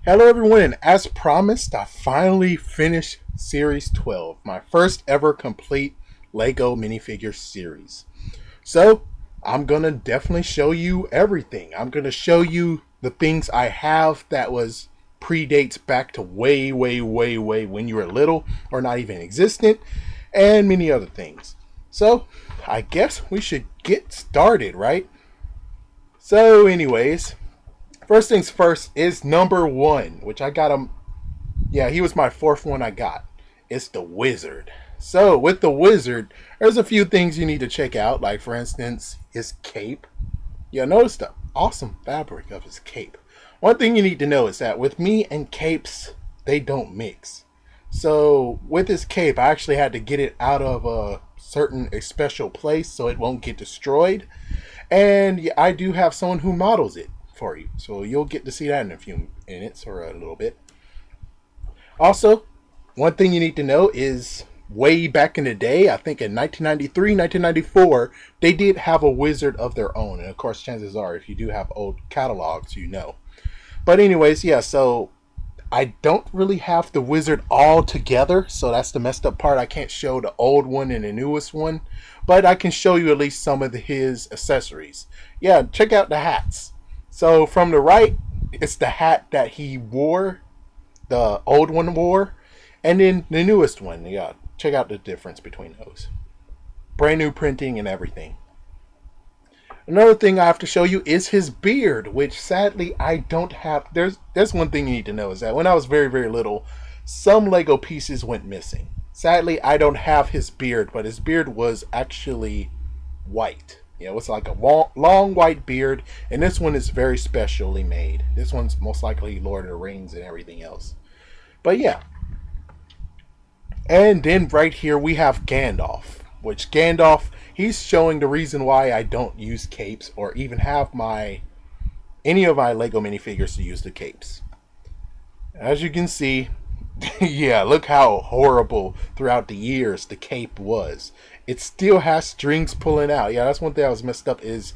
Hello everyone, and as promised, I finally finished Series 12, my first ever complete Lego minifigure series. So, I'm gonna definitely show you everything. I'm gonna show you the things I have that was predates back to way when you were little or not even existent, and many other things. So, I guess we should get started, right? So, anyways, first things first is number one, which I got him. Yeah, he was my fourth one I got. It's the Wizard. So, with the Wizard, there's a few things you need to check out, like, for instance, his cape. Yeah, notice the awesome fabric of his cape. One thing you need to know is that with me and capes, they don't mix. So, with his cape, I actually had to get it out of a special place so it won't get destroyed. And yeah, I do have someone who models it for you. So you'll get to see that in a few minutes or a little bit. Also, one thing you need to know is way back in the day, I think in 1993, 1994, they did have a wizard of their own. And of course, chances are, if you do have old catalogs, you know. But anyways, yeah, so I don't really have the wizard all together, so that's the messed up part. I can't show the old one and the newest one, but I can show you at least some of his accessories. Yeah, check out the hats. So from the right, it's the hat that he wore, the old one wore, and then the newest one. Yeah, check out the difference between those. Brand new printing and everything. Another thing I have to show you is his beard, which sadly I don't have. There's one thing you need to know is that when I was very little, some Lego pieces went missing. Sadly, I don't have his beard, but his beard was actually white. Yeah, it was like a long white beard, and this one is very specially made. This one's most likely Lord of the Rings and everything else. But yeah. And then right here we have Gandalf, which Gandalf, he's showing the reason why I don't use capes or even have any of my Lego minifigures to use the capes. As you can see, yeah, look how horrible throughout the years the cape was. It still has strings pulling out. Yeah, that's one thing I was messed up is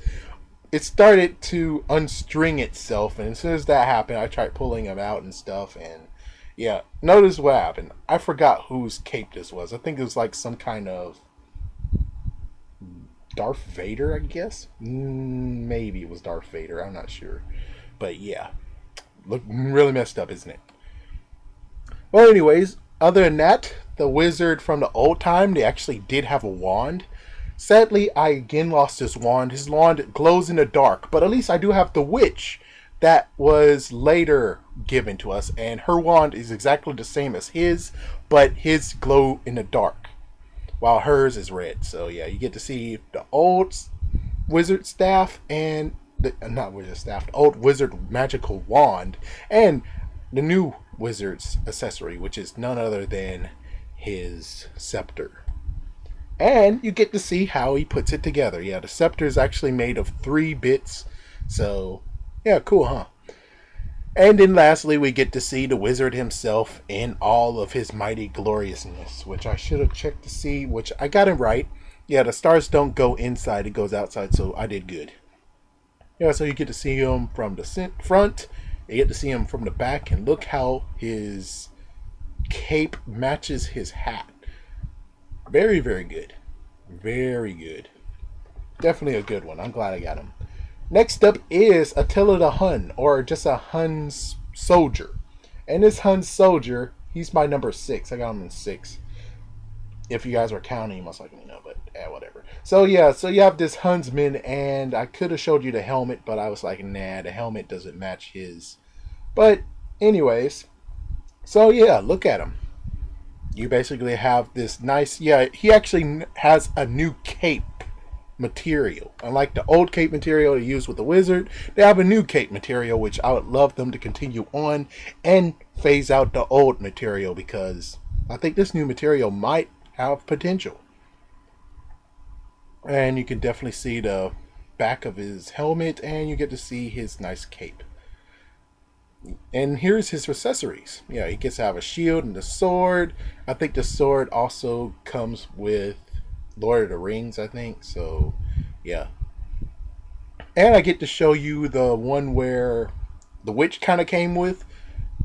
it started to unstring itself, and as soon as that happened, I tried pulling them out and stuff, and yeah, notice what happened. I forgot whose cape this was. I think it was like some kind of Darth Vader, I guess. Maybe it was Darth Vader. I'm not sure, but yeah, look really messed up, isn't it? Well, anyways, other than that, the wizard from the old time, they actually did have a wand. Sadly, I again lost his wand. His wand glows in the dark, but at least I do have the witch that was later given to us, and her wand is exactly the same as his, but his glow in the dark, while hers is red. So yeah, you get to see the old wizard staff and not wizard staff, the old wizard magical wand, and the new wizard's accessory, which is none other than his scepter. And you get to see how he puts it together. Yeah, the scepter is actually made of 3 bits. So, yeah, cool, huh? And then lastly, we get to see the wizard himself in all of his mighty gloriousness, which I should have checked to see, which I got it right. Yeah, the stars don't go inside, it goes outside, so I did good. Yeah, so you get to see him from the front, you get to see him from the back, and look how his cape matches his hat. Very good. Very good. Definitely a good one. I'm glad I got him. Next up is Attila the Hun, or just a Hun soldier. And this Hun soldier, he's my number 6. I got him in 6. If you guys were counting, you must like me know, but whatever. So yeah, so you have this Huntsman, and I could have showed you the helmet, but I was like, nah, the helmet doesn't match his. But anyways, so yeah, look at him. You basically have this nice, yeah, he actually has a new cape material. Unlike the old cape material they used with the wizard, they have a new cape material, which I would love them to continue on and phase out the old material, because I think this new material might have potential. And you can definitely see the back of his helmet, and you get to see his nice cape. And here's his accessories. Yeah, he gets to have a shield and a sword. I think the sword also comes with Lord of the Rings, I think. So, yeah. And I get to show you the one where the witch kind of came with.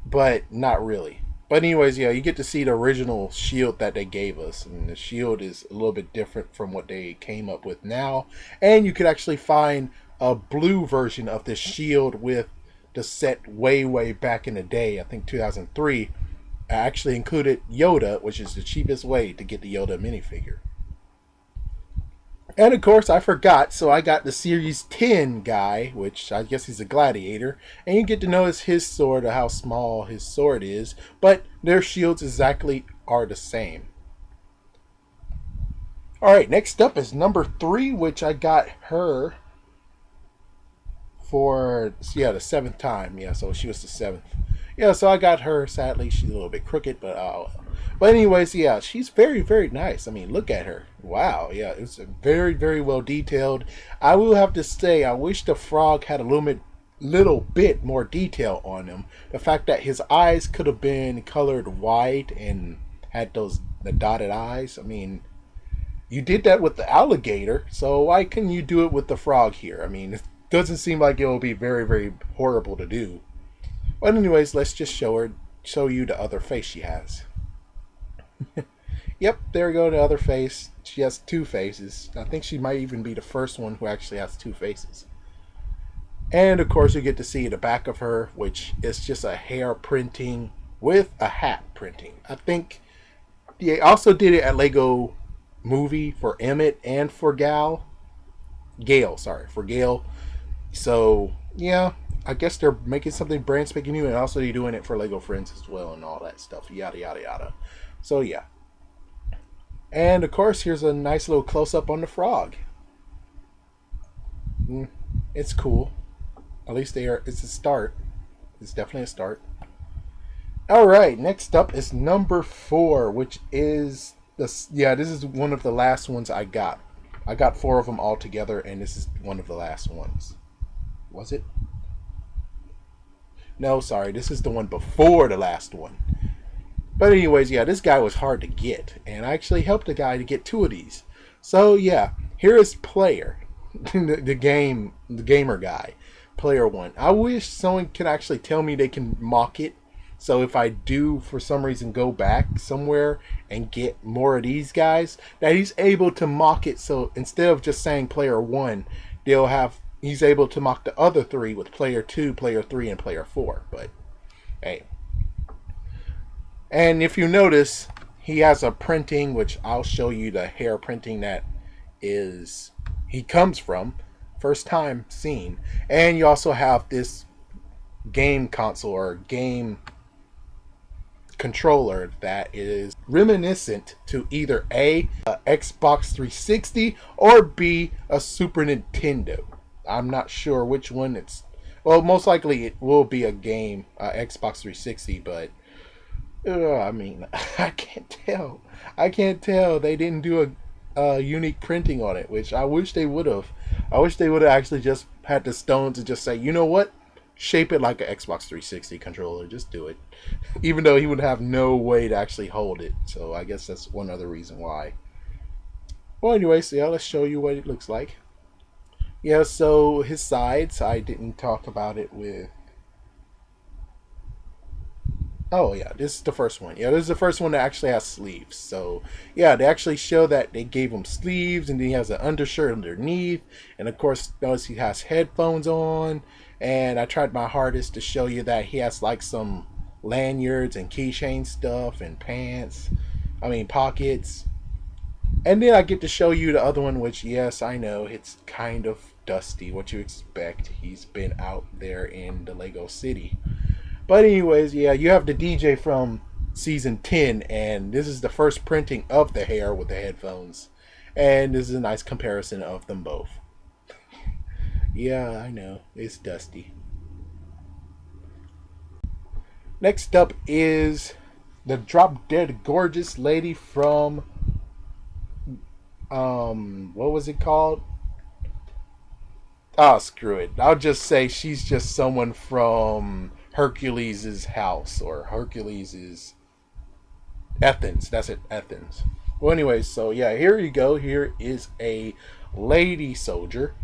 but not really. But anyways, yeah, you get to see the original shield that they gave us, and the shield is a little bit different from what they came up with now. And you could actually find a blue version of the shield with the set way back in the day. I think 2003. I actually included Yoda, which is the cheapest way to get the Yoda minifigure. And of course, I forgot, so I got the Series 10 guy, which I guess he's a gladiator. And you get to notice his sword, or how small his sword is. But their shields exactly are the same. Alright, next up is number 3, which I got her for, yeah, the 7th time. Yeah, so she was the 7th. Yeah, so I got her. Sadly, she's a little bit crooked, but anyways, yeah, she's very nice. I mean, look at her. Wow, yeah, it's very well detailed. I will have to say, I wish the frog had a little bit more detail on him. The fact that his eyes could have been colored white and had the dotted eyes. I mean, you did that with the alligator, so why couldn't you do it with the frog here? I mean, it doesn't seem like it will be very horrible to do. But anyways, let's just show you the other face she has. Yep, there we go, the other face. She has 2 faces. I think she might even be the first one who actually has 2 faces. And of course, you get to see the back of her, which is just a hair printing with a hat printing. I think they also did it at Lego Movie for Emmett and for Gale. For Gale. So, yeah. I guess they're making something brand spanking new, and also they're doing it for Lego Friends as well and all that stuff. Yada. So yeah. And of course, here's a nice little close-up on the frog. It's cool. At least it's a start. It's definitely a start. Alright, next up is number 4, which is this is one of the last ones I got. I got 4 of them all together, and this is one of the last ones. Was it? No, sorry, this is the one before the last one. But anyways, yeah, this guy was hard to get, and I actually helped a guy to get 2 of these. So yeah, here is Player, the gamer guy, Player 1. I wish someone could actually tell me they can mock it, so if I do for some reason go back somewhere and get more of these guys, that he's able to mock it. So instead of just saying Player 1, he's able to mock the other 3 with Player 2, Player 3, and Player 4. But, hey. And if you notice, he has a printing, which I'll show you the hair printing that he comes from. First time seen. And you also have this game console or game controller that is reminiscent to either A, Xbox 360, or B, a Super Nintendo. I'm not sure which one it's. Well, most likely it will be a game, Xbox 360, but I mean, I can't tell. They didn't do a unique printing on it, which I wish they would have. I wish they would have actually just had the stone to just say, you know what? Shape it like an Xbox 360 controller. Just do it. Even though he would have no way to actually hold it. So I guess that's one other reason why. Well, anyway, so yeah, let's show you what it looks like. Yeah, so his sides, I didn't talk about it with... Oh, yeah, this is the first one. Yeah, this is the first one that actually has sleeves. So, yeah, they actually show that they gave him sleeves, and then he has an undershirt underneath. And, of course, notice he has headphones on. And I tried my hardest to show you that he has, like, some lanyards and keychain stuff and pockets. And then I get to show you the other one, which, yes, I know, it's kind of dusty, what you expect. He's been out there in the Lego City. But anyways, yeah, you have the DJ from Season 10, and this is the first printing of the hair with the headphones. And this is a nice comparison of them both. Yeah, I know, it's dusty. Next up is the Drop Dead Gorgeous lady from... what was it called? Oh, screw it. I'll just say she's just someone from Hercules' house, or Hercules' Athens. That's it, Athens. Well, anyways, so yeah, here you go. Here is a lady soldier.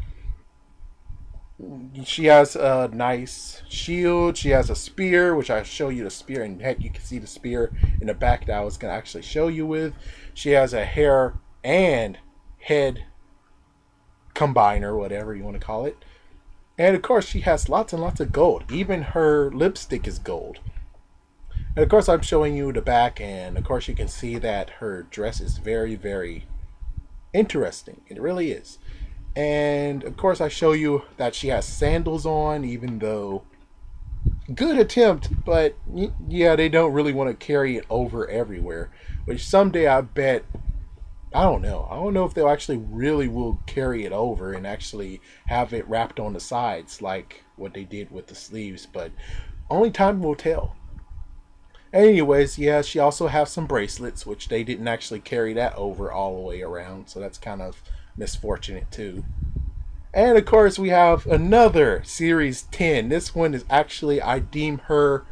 She has a nice shield. She has a spear, which I show you the spear, and heck, you can see the spear in the back that I was going to actually show you with. She has a hair and head combiner, whatever you want to call it. And of course, she has lots and lots of gold. Even her lipstick is gold. And of course, I'm showing you the back, and of course, you can see that her dress is very, very interesting. It really is. And of course, I show you that she has sandals on, even though good attempt, but yeah, they don't really want to carry it over everywhere. Which someday I bet, I don't know. I don't know if they'll actually really will carry it over and actually have it wrapped on the sides like what they did with the sleeves, but only time will tell. Anyways, yeah, she also has some bracelets, which they didn't actually carry that over all the way around, so that's kind of misfortunate too. And of course, we have another Series 10. This one is actually, I deem her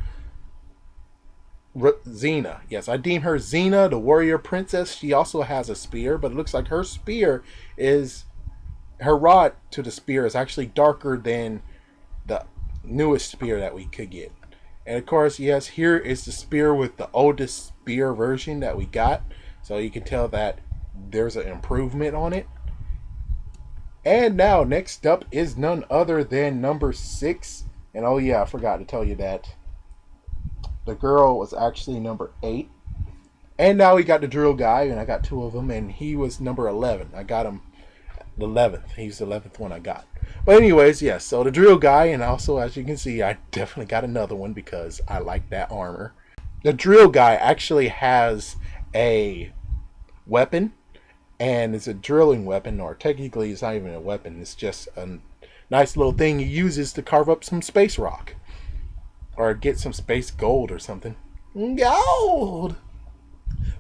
Xena. Yes, I deem her Xena, the warrior princess. She also has a spear, but it looks like her spear is, her rod to the spear is actually darker than the newest spear that we could get. And of course, yes, here is the spear with the oldest spear version that we got. So you can tell that there's an improvement on it. And now, next up is none other than number 6. And oh yeah, I forgot to tell you that the girl was actually number 8. And now we got the drill guy, and I got 2 of them, and he was number 11. I got him the 11th. He's the 11th one I got. But anyways, yes, so the drill guy, and also as you can see, I definitely got another one because I like that armor. The drill guy actually has a weapon, and it's a drilling weapon, or technically it's not even a weapon, it's just a nice little thing he uses to carve up some space rock. Or get some space gold or something. Gold!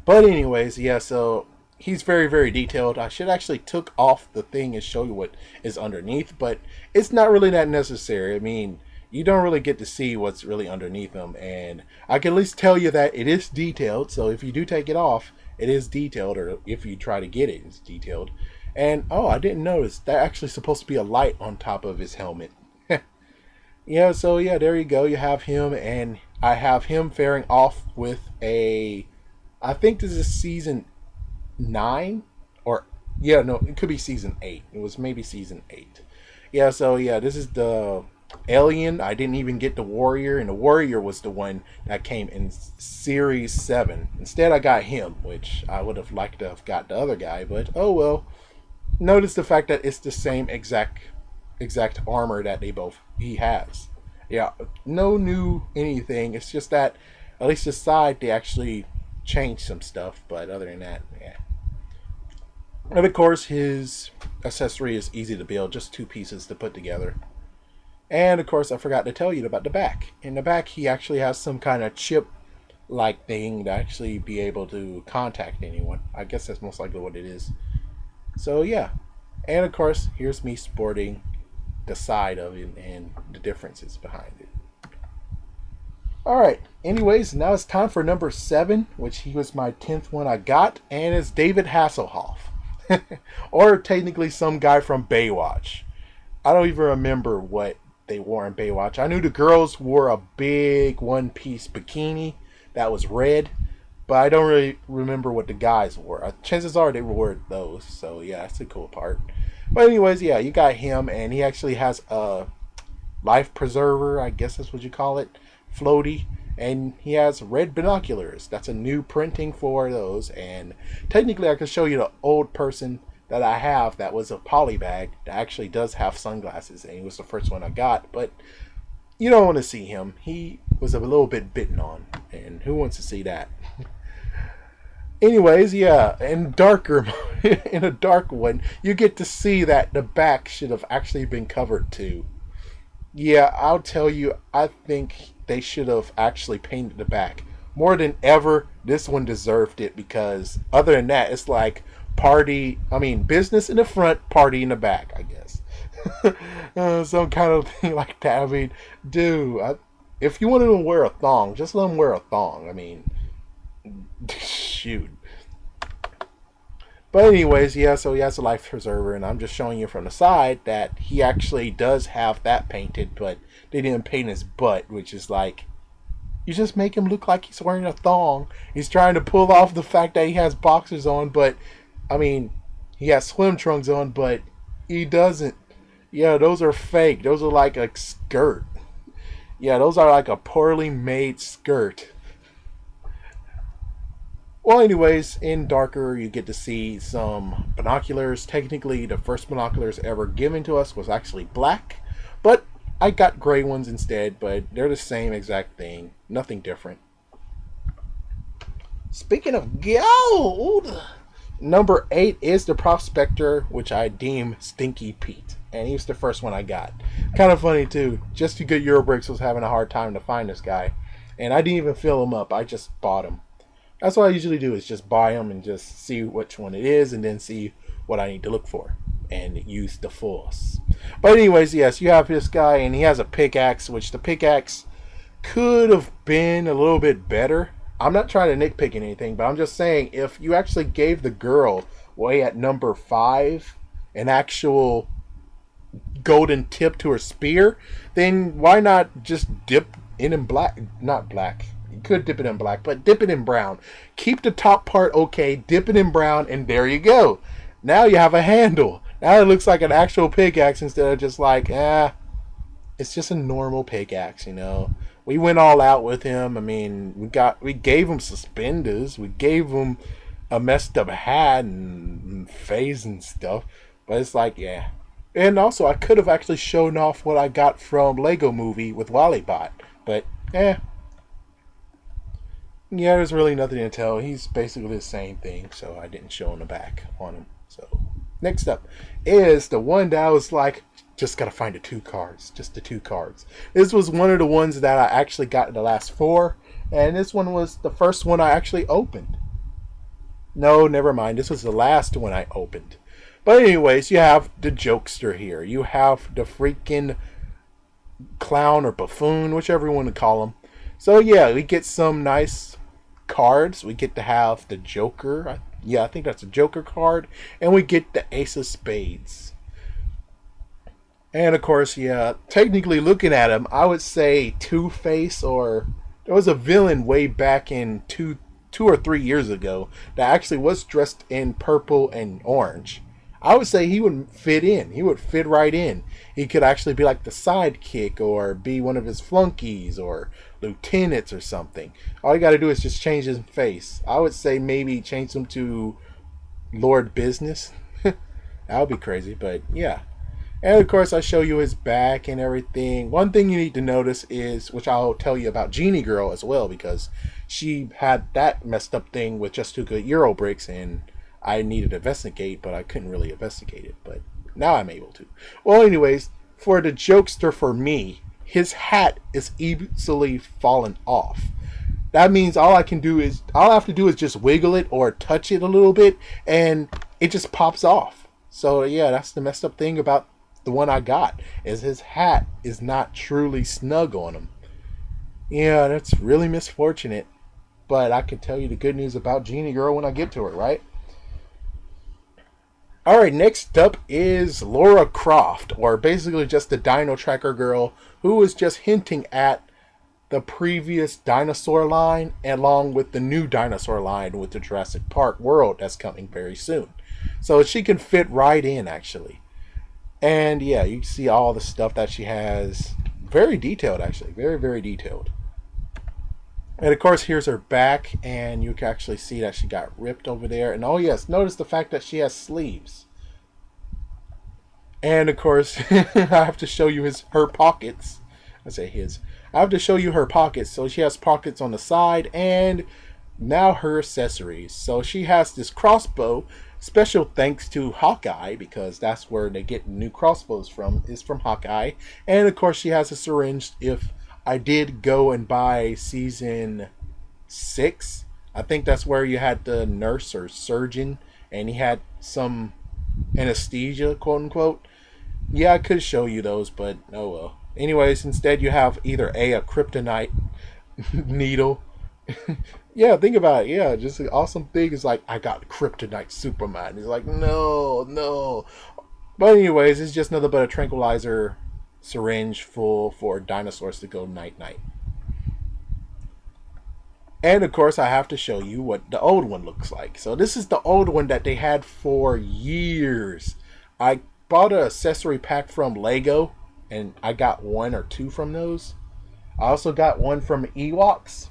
But anyways, yeah, so he's very, very detailed. I should actually took off the thing and show you what is underneath, but it's not really that necessary. I mean, you don't really get to see what's really underneath them, and I can at least tell you that it is detailed, so if you do take it off, it is detailed, or if you try to get it, it's detailed. And, oh, I didn't notice, that actually supposed to be a light on top of his helmet. Yeah, so yeah, there you go. You have him, and I have him faring off with a, I think this is season 9, or, yeah, no, it could be season 8. It was maybe season 8. Yeah, so yeah, this is the alien. I didn't even get the warrior, and the warrior was the one that came in series 7. Instead, I got him, which I would have liked to have got the other guy, but oh well. Notice the fact that it's the same exact armor that he has. Yeah, no new anything. It's just that at least the side they actually changed some stuff, but other than that, yeah. And of course, his accessory is easy to build, just 2 pieces to put together. And of course, I forgot to tell you about the back. In the back, he actually has some kind of chip like thing to actually be able to contact anyone. I guess that's most likely what it is. So yeah. And of course, here's me sporting the side of it and the differences behind it. Alright, anyways, now it's time for number 7, which he was my 10th one I got, and it's David Hasselhoff. Or technically some guy from Baywatch. I don't even remember what they wore in Baywatch. I knew the girls wore a big one-piece bikini that was red, but I don't really remember what the guys wore. Chances are they wore those, so yeah, that's a cool part. But anyways, yeah, you got him, and he actually has a life preserver, I guess that's what you call it, floaty, and he has red binoculars. That's a new printing for those, and technically I can show you the old person that I have that was a polybag that actually does have sunglasses, and he was the first one I got, but you don't want to see him. He was a little bit bitten on, and who wants to see that? Anyways, yeah, in a dark one, you get to see that the back should have actually been covered too. Yeah, I'll tell you, I think they should have actually painted the back. More than ever, this one deserved it, because other than that, it's like business in the front, party in the back, I guess. Some kind of thing like that. I mean, dude, if you want to wear a thong, just let them wear a thong. I mean, shoot. But anyways, yeah, so he has a life preserver, and I'm just showing you from the side that he actually does have that painted, but they didn't paint his butt, which is like, you just make him look like he's wearing a thong. He's trying to pull off the fact that he has boxers on, but, I mean, he has swim trunks on, but he doesn't. Yeah, those are fake. Those are like a skirt. Yeah, those are like a poorly made skirt. Well, anyways, in Darker, you get to see some binoculars. Technically, the first binoculars ever given to us was actually black, but I got gray ones instead, but they're the same exact thing. Nothing different. Speaking of gold, number 8 is the Prospector, which I deem Stinky Pete. And he was the first one I got. Kind of funny, too. Just to get Eurobricks was having a hard time to find this guy. And I didn't even fill him up. I just bought him. That's what I usually do, is just buy them and just see which one it is and then see what I need to look for and use the force. But anyways, yes, you have this guy and he has a pickaxe, which the pickaxe could have been a little bit better. I'm not trying to nitpick anything, but I'm just saying if you actually gave the girl way at number 5 an actual golden tip to her spear, then why not just dip it in black? Not black. You could dip it in black, but dip it in brown. Keep the top part okay, dip it in brown, and there you go. Now you have a handle. Now it looks like an actual pickaxe instead of just like, it's just a normal pickaxe, you know. We went all out with him. I mean, we gave him suspenders. We gave him a messed up hat and face and stuff. But it's like, yeah. And also, I could have actually shown off what I got from Lego Movie with Wallybot. But, yeah, there's really nothing to tell. He's basically the same thing, so I didn't show in the back on him. So, next up is the one that I was like, just gotta find the 2 cards. Just the 2 cards. This was one of the ones that I actually got in the last 4. And this one was the first one I actually opened. No, never mind. This was the last one I opened. But anyways, you have the jokester here. You have the freaking clown or buffoon, whichever you want to call him. So yeah, we get some nice cards. We get to have the Joker. I think that's a Joker card. And we get the Ace of Spades. And of course, yeah, technically looking at him, I would say Two-Face, or there was a villain way back in 2 or 3 years ago that actually was dressed in purple and orange. I would say he would fit in. He would fit right in. He could actually be like the sidekick or be one of his flunkies or lieutenants or something. All you got to do is just change his face. I would say maybe change him to Lord Business. That would be crazy, but yeah. And of course I show you his back and everything. One thing you need to notice is, which I'll tell you about Genie Girl as well, because she had that messed up thing with just 2 good Euro bricks and I needed to investigate, but I couldn't really investigate it. But now I'm able to. Well, anyways, for the jokester, for me, his hat is easily falling off. That means all I have to do is just wiggle it or touch it a little bit, and it just pops off. So yeah, that's the messed up thing about the one I got, is his hat is not truly snug on him. Yeah, that's really misfortunate. But I can tell you the good news about Genie Girl when I get to it, right? Alright, next up is Lara Croft, or basically just the Dino Tracker girl, who was just hinting at the previous dinosaur line along with the new dinosaur line with the Jurassic Park world that's coming very soon. So she can fit right in, actually. And yeah, you can see all the stuff that she has. Very detailed, actually. Very, very detailed. And of course, here's her back, and you can actually see that she got ripped over there. And oh yes, notice the fact that she has sleeves. And of course, I have to show you her pockets. I say his. I have to show you her pockets. So she has pockets on the side, and now her accessories. So she has this crossbow. Special thanks to Hawkeye, because that's where they get new crossbows from, is from Hawkeye. And of course, she has a syringe. If I did go and buy season 6, I think that's where you had the nurse or surgeon, and he had some anesthesia, quote unquote. Yeah, I could show you those, but oh well. Anyways, instead you have either a kryptonite needle, Yeah, think about it. Yeah, just an awesome thing is like, I got Kryptonite Superman. He's like, no, no. But anyways, it's just another but a tranquilizer syringe full for dinosaurs to go night night. And of course, I have to show you what the old one looks like. So this is the old one that they had for years. I bought an accessory pack from Lego, and I got one or two from those. I also got one from Ewoks,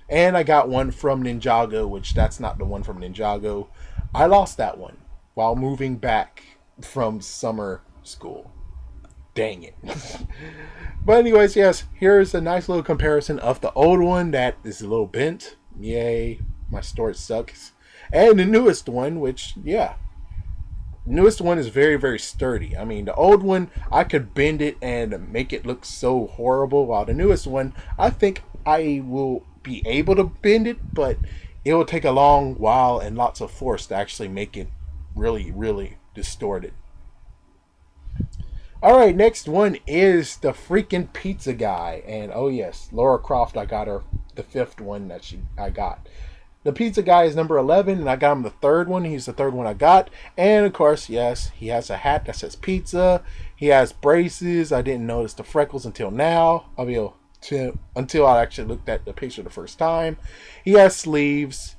and I got one from Ninjago, which that's not the one from Ninjago. I lost that one while moving back from summer school. Dang it. But anyways, yes, here's a nice little comparison of the old one that is a little bent. Yay, my storage sucks. And the newest one, which, yeah, newest one is very, very sturdy. I mean, the old one, I could bend it and make it look so horrible, while the newest one, I think I will be able to bend it, but it will take a long while and lots of force to actually make it really, really distorted. Alright, next one is the freaking Pizza Guy. And oh yes, Laura Croft, I got her the fifth one that I got. The Pizza Guy is number 11, and I got him the third one. He's the third one I got. And of course, yes, he has a hat that says pizza. He has braces. I didn't notice the freckles until now. Until I actually looked at the picture the first time. He has sleeves.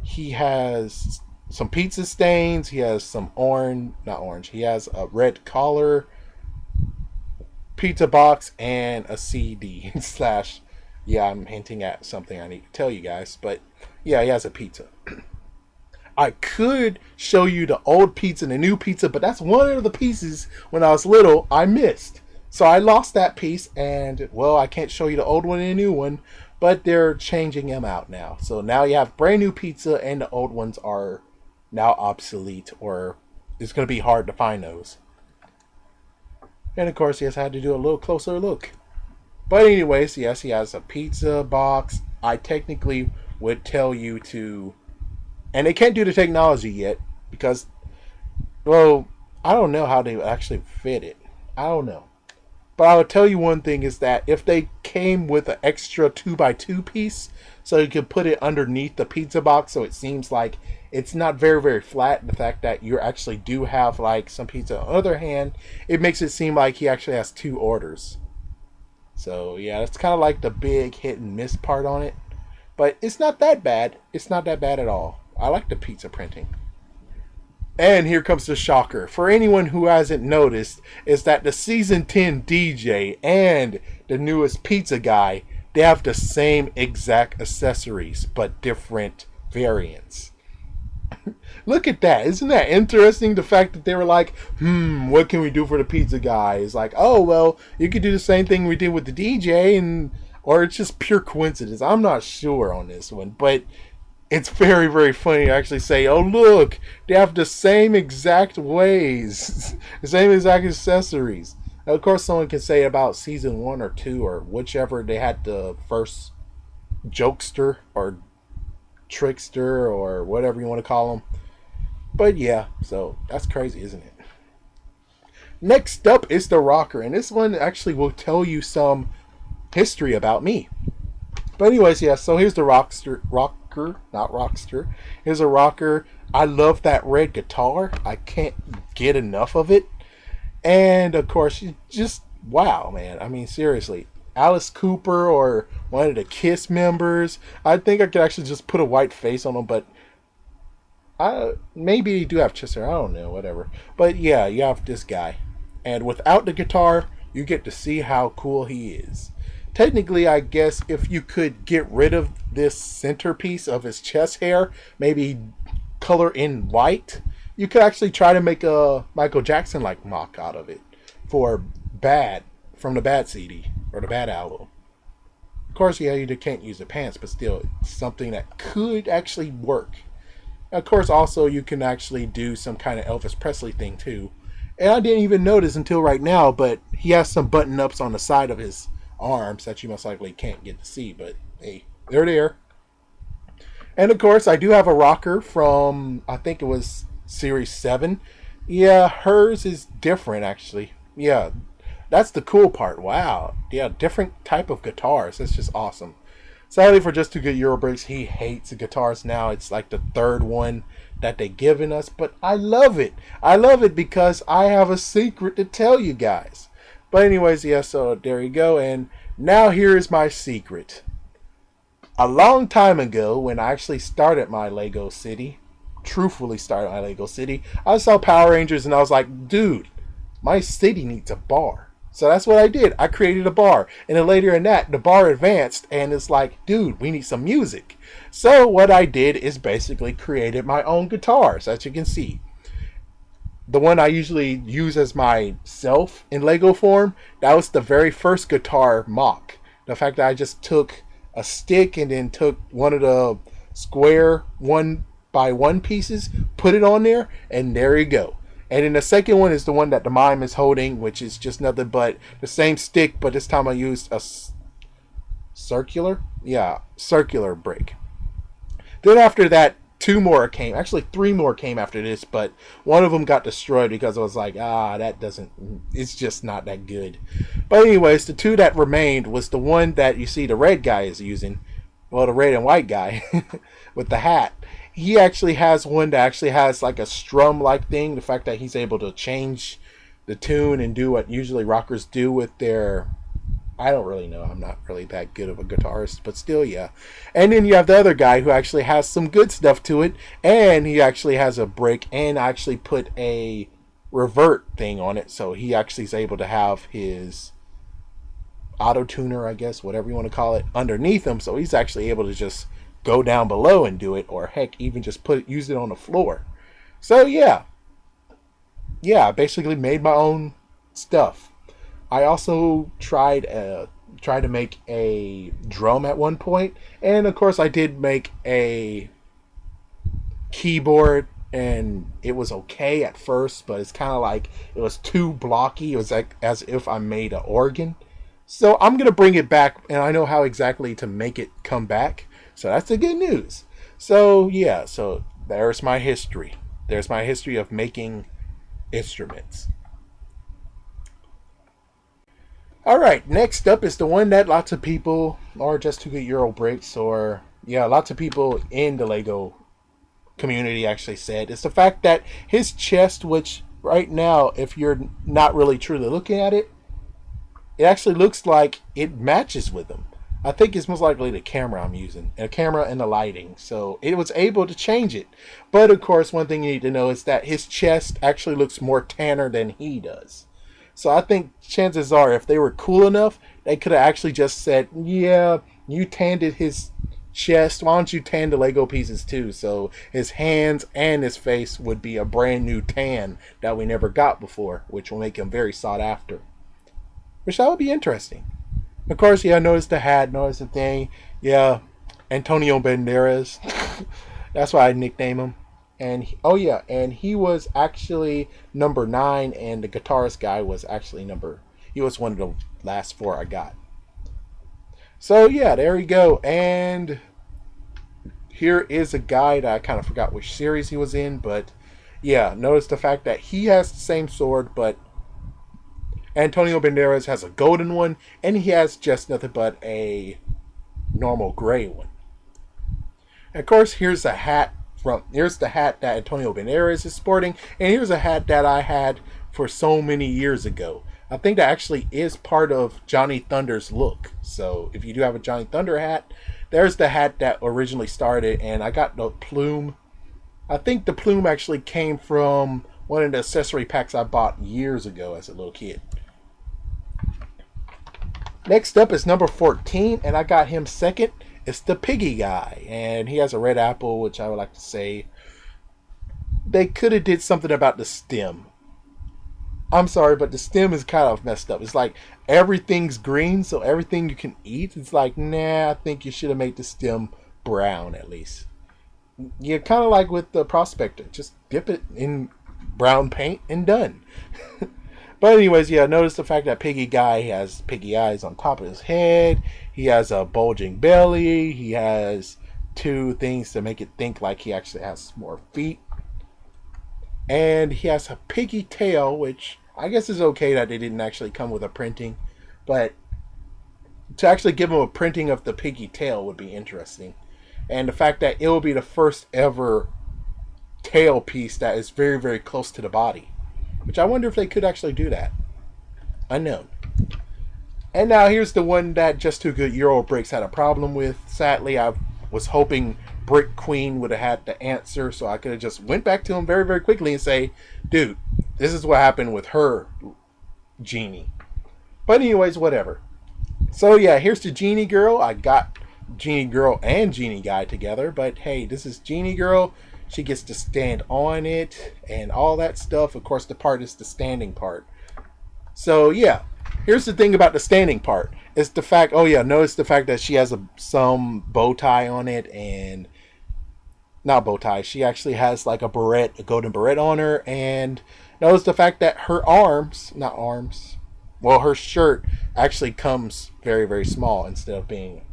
He has some pizza stains. He has some not orange. He has a red collar, pizza box, and a CD slash. Yeah, I'm hinting at something I need to tell you guys, but yeah, he has a pizza. I could show you the old pizza and the new pizza, but that's one of the pieces when I was little I missed. So I lost that piece, and well, I can't show you the old one and the new one, but they're changing them out now. So now you have brand new pizza, and the old ones are now obsolete, or it's going to be hard to find those. And of course, yes, I had to do a little closer look. But anyways, yes, he has a pizza box. I technically would tell you to, and they can't do the technology yet because, well, I don't know how they actually fit it. I don't know. But I would tell you one thing is that if they came with an extra 2x2 piece, so you could put it underneath the pizza box so it seems like it's not very, very flat. The fact that you actually do have like some pizza. On the other hand, it makes it seem like he actually has two orders. So yeah, that's kind of like the big hit and miss part on it. But it's not that bad. It's not that bad at all. I like the pizza printing. And here comes the shocker. For anyone who hasn't noticed, is that the Season 10 DJ and the newest Pizza Guy, they have the same exact accessories, but different variants. Look at that. Isn't that interesting? The fact that they were like, what can we do for the Pizza Guy? It's like, oh, well, you could do the same thing we did with the DJ, and or it's just pure coincidence. I'm not sure on this one, but it's very, very funny to actually say, oh, look, they have the same exact ways, the same exact accessories. Now, of course, someone can say about Season 1 or 2 or whichever they had the first jokester or trickster or whatever you want to call them. But yeah, so that's crazy, isn't it? Next up is the rocker, and this one actually will tell you some history about me. But anyways, yeah, so here's the rocker, not rockster. Here's a rocker. I love that red guitar. I can't get enough of it. And of course, just wow, man. I mean, seriously, Alice Cooper or one of the Kiss members. I think I could actually just put a white face on them, but maybe you do have Chester. I don't know, whatever. But yeah, you have this guy, and without the guitar, you get to see how cool he is. Technically, I guess if you could get rid of this centerpiece of his chest hair, maybe color in white, you could actually try to make a Michael Jackson like mock out of it for Bad from the Bad CD or the Bad album. Of course, yeah, you can't use the pants, but still, it's something that could actually work. Of course, also you can actually do some kind of Elvis Presley thing too. And I didn't even notice until right now, but he has some button ups on the side of his arms that you most likely can't get to see, but hey, they're there. And of course, I do have a rocker from, I think it was Series 7. Yeah, hers is different actually. Yeah, that's the cool part. Wow. Yeah, different type of guitars. That's just awesome. Sadly for Just 2 Good Euro Bricks, he hates the guitars now. It's like the third one that they've given us, but I love it. I love it because I have a secret to tell you guys. But anyways, yeah, so there you go. And now here is my secret. A long time ago, when I actually started my Lego City, truthfully started my Lego City, I saw Power Rangers and I was like, dude, my city needs a bar. So that's what I did. I created a bar. And then later in that, the bar advanced and it's like, dude, we need some music. So what I did is basically created my own guitars, as you can see. The one I usually use as myself in Lego form, that was the very first guitar mock. The fact that I just took a stick and then took one of the square 1x1 pieces, put it on there, and there you go. And then the second one is the one that the mime is holding, which is just nothing but the same stick, but this time I used a circular brick. Then after that, 2 more came. Actually, 3 more came after this, but one of them got destroyed because I was like, it's just not that good. But anyways, the 2 that remained was the one that you see the red guy is using. Well, the red and white guy with the hat. He actually has one that actually has like a strum-like thing. The fact that he's able to change the tune and do what usually rockers do with their... I don't really know. I'm not really that good of a guitarist, but still, yeah. And then you have the other guy who actually has some good stuff to it, and he actually has a break and actually put a revert thing on it, so he actually is able to have his auto tuner, I guess, whatever you want to call it, underneath him, so he's actually able to just go down below and do it, or heck, even just use it on the floor. So yeah, I basically made my own stuff. I also tried to make a drum at one point, and of course I did make a keyboard, and it was okay at first, but it's kind of like it was too blocky. It was like as if I made an organ. So I'm gonna bring it back, and I know how exactly to make it come back. So that's the good news. So yeah, so there's my history. There's my history of making instruments. Alright, next up is the one that lots of people, or Just 2 Good Euro Bricks, or yeah, lots of people in the Lego community actually said. It's the fact that his chest, which right now, if you're not really truly looking at it, it actually looks like it matches with him. I think it's most likely the camera I'm using, a camera and the lighting. So it was able to change it. But of course, one thing you need to know is that his chest actually looks more tanner than he does. So I think chances are, if they were cool enough, they could have actually just said, yeah, you tanned his chest. Why don't you tan the Lego pieces too? So his hands and his face would be a brand new tan that we never got before, which will make him very sought after. Which that would be interesting. Of course, yeah, notice the hat, notice the thing. Yeah, Antonio Banderas. That's why I nicknamed him. And he was actually number 9, and the guitarist guy was actually he was one of the last 4 I got. So yeah, there you go. And here is a guy that I kind of forgot which series he was in, but yeah, notice the fact that he has the same sword, but Antonio Banderas has a golden one, and he has just nothing but a normal gray one. And of course, here's the hat that Antonio Banderas is sporting, and here's a hat that I had for so many years ago. I think that actually is part of Johnny Thunder's look. So if you do have a Johnny Thunder hat, there's the hat that originally started, and I got the plume. I think the plume actually came from one of the accessory packs I bought years ago as a little kid. Next up is number 14, and I got him second. It's the Piggy Guy, and he has a red apple, which I would like to say they could have did something about the stem. I'm sorry, but the stem is kind of messed up. It's like everything's green, so everything you can eat. It's like, nah, I think you should have made the stem brown at least. Yeah, kind of like with the Prospector. Just dip it in brown paint and done. But anyways, yeah, notice the fact that Piggy Guy has piggy eyes on top of his head. He has a bulging belly. He has 2 things to make it think like he actually has more feet. And he has a piggy tail, which I guess is okay that they didn't actually come with a printing. But to actually give him a printing of the piggy tail would be interesting. And the fact that it will be the first ever tail piece that is very, very close to the body. Which I wonder if they could actually do that. Unknown. And now here's the one that Just Too Good Euro Bricks had a problem with. Sadly, I was hoping Brick Queen would have had the answer, so I could have just went back to him very, very quickly and say, dude, this is what happened with her Genie. But anyways, whatever. So yeah, here's the Genie Girl. I got Genie Girl and Genie Guy together, but hey, this is Genie Girl. She gets to stand on it and all that stuff. Of course, the part is the standing part. So yeah, here's the thing about the standing part. It's the fact, oh yeah, notice the fact that she has some bow tie on it, and not bow tie, she actually has like a beret, a golden beret on her, and notice the fact that her her shirt actually comes very, very small instead of being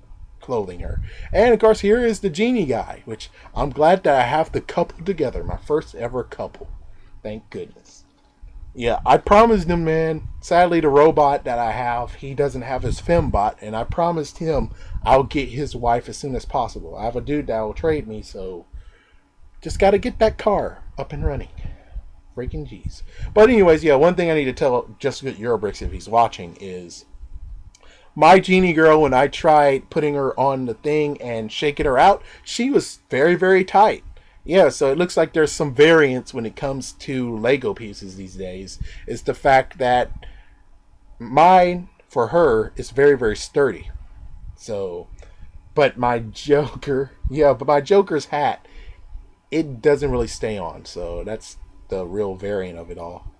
clothing her. And of course, here is the Genie Guy, which I'm glad that I have the couple together. My first ever couple. Thank goodness. Yeah, I promised him, man. Sadly, the robot that I have, he doesn't have his fembot, and I promised him I'll get his wife as soon as possible. I have a dude that will trade me, so just got to get that car up and running. Freaking G's. But anyways, yeah, one thing I need to tell Just Good Eurobricks if he's watching is my Genie Girl, when I tried putting her on the thing and shaking her out, she was very, very tight. Yeah, so it looks like there's some variance when it comes to Lego pieces these days. It's the fact that mine, for her, is very, very sturdy. So, but my Joker's hat, it doesn't really stay on. So that's the real variant of it all.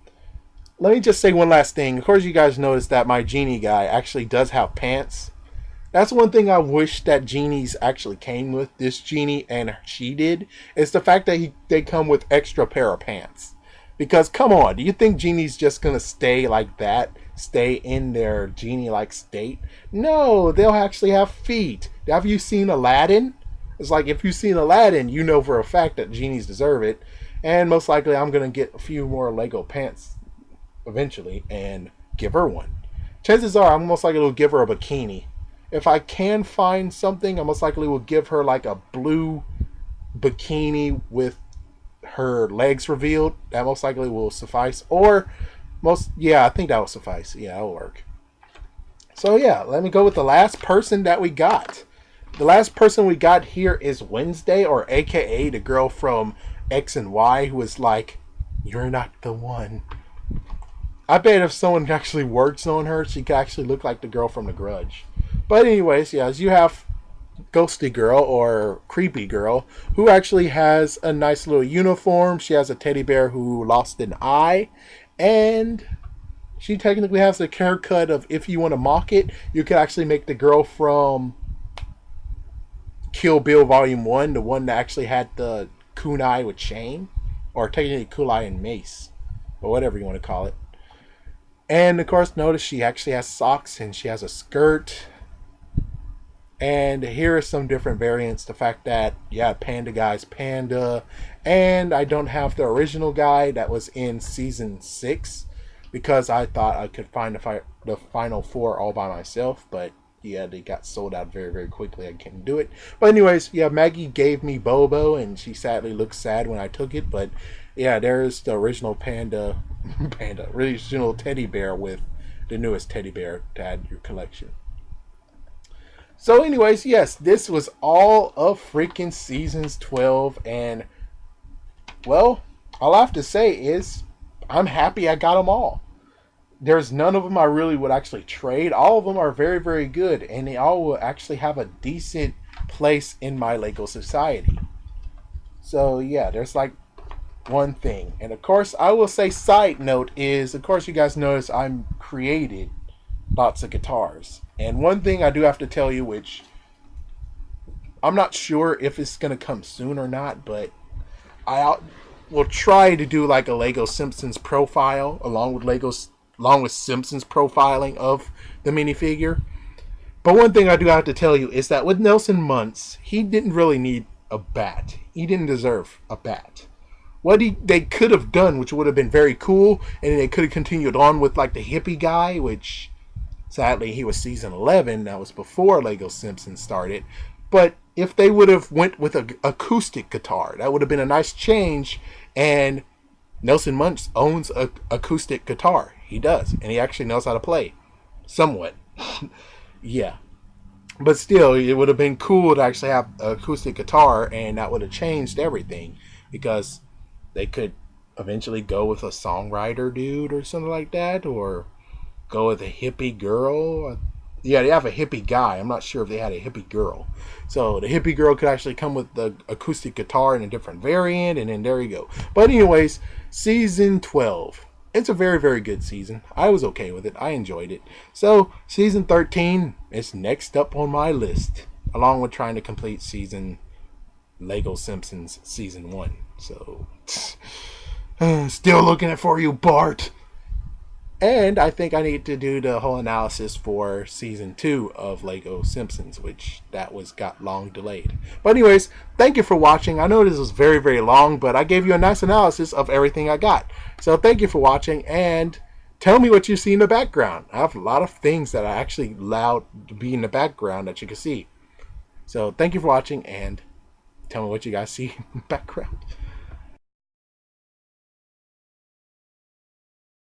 Let me just say one last thing. Of course, you guys noticed that my Genie Guy actually does have pants. That's one thing I wish that Genies actually came with, this Genie and she did, is the fact that they come with extra pair of pants. Because, come on, do you think Genie's just going to stay like that? Stay in their Genie-like state? No, they'll actually have feet. Have you seen Aladdin? It's like, if you've seen Aladdin, you know for a fact that Genies deserve it. And most likely, I'm going to get a few more Lego pants eventually and give her one. Chances are, I'm most likely to give her a bikini. If I can find something, I most likely will give her like a blue bikini with her legs revealed. That most likely will suffice. Or I think that will suffice. Yeah, that'll work. So yeah, let me go with the last person that we got. The last person we got here is Wednesday, or AKA the girl from X and Y, who is like, "You're not the one." I bet if someone actually works on her, she could actually look like the girl from The Grudge. But anyways, yeah, as you have Ghosty Girl, or Creepy Girl, who actually has a nice little uniform. She has a teddy bear who lost an eye, and she technically has the haircut of, if you want to mock it, you could actually make the girl from Kill Bill Volume 1, the one that actually had the kunai with chain, or technically kunai and mace, or whatever you want to call it. And of course, notice she actually has socks and she has a skirt. And here are some different variants. The fact that, yeah, Panda Guy's Panda. And I don't have the original guy that was in Season 6. Because I thought I could find the final 4 all by myself. But, yeah, they got sold out very, very quickly. I couldn't do it. But anyways, yeah, Maggie gave me Bobo. And she sadly looked sad when I took it. But, yeah, there's the original original teddy bear with the newest teddy bear to add to your collection. So anyways, yes, this was all of freaking Seasons 12, and, well, all I have to say is, I'm happy I got them all. There's none of them I really would actually trade. All of them are very, very good, and they all will actually have a decent place in my Lego society. So, yeah, there's like one thing. And, of course, I will say side note is, of course, you guys notice I'm created lots of guitars. And one thing I do have to tell you, which I'm not sure if it's going to come soon or not, but I will try to do like a Lego Simpsons profile along with Simpsons profiling of the minifigure. But one thing I do have to tell you is that with Nelson Muntz, he didn't really need a bat. He didn't deserve a bat. What they could have done, which would have been very cool, and they could have continued on with like the hippie guy, which Sadly, he was season 11. That was before Lego Simpsons started. But if they would have went with an acoustic guitar, that would have been a nice change. And Nelson Muntz owns an acoustic guitar. He does. And he actually knows how to play. Somewhat. Yeah. But still, it would have been cool to actually have an acoustic guitar, and that would have changed everything, because they could eventually go with a songwriter dude or something like that, or go with a hippie girl. Yeah, they have a hippie guy. I'm not sure if they had a hippie girl. So the hippie girl could actually come with the acoustic guitar in a different variant, and then there you go. But anyways, season 12. It's a very, very good season. I was okay with it. I enjoyed it. So, season 13 is next up on my list, along with trying to complete Lego Simpsons season 1. So, still looking for you, Bart. And I think I need to do the whole analysis for season 2 of Lego Simpsons, which got long delayed. But anyways, thank you for watching. I know this was very, very long, but I gave you a nice analysis of everything I got. So thank you for watching, and tell me what you see in the background. I have a lot of things that I actually allowed to be in the background that you can see. So thank you for watching, and tell me what you guys see in the background.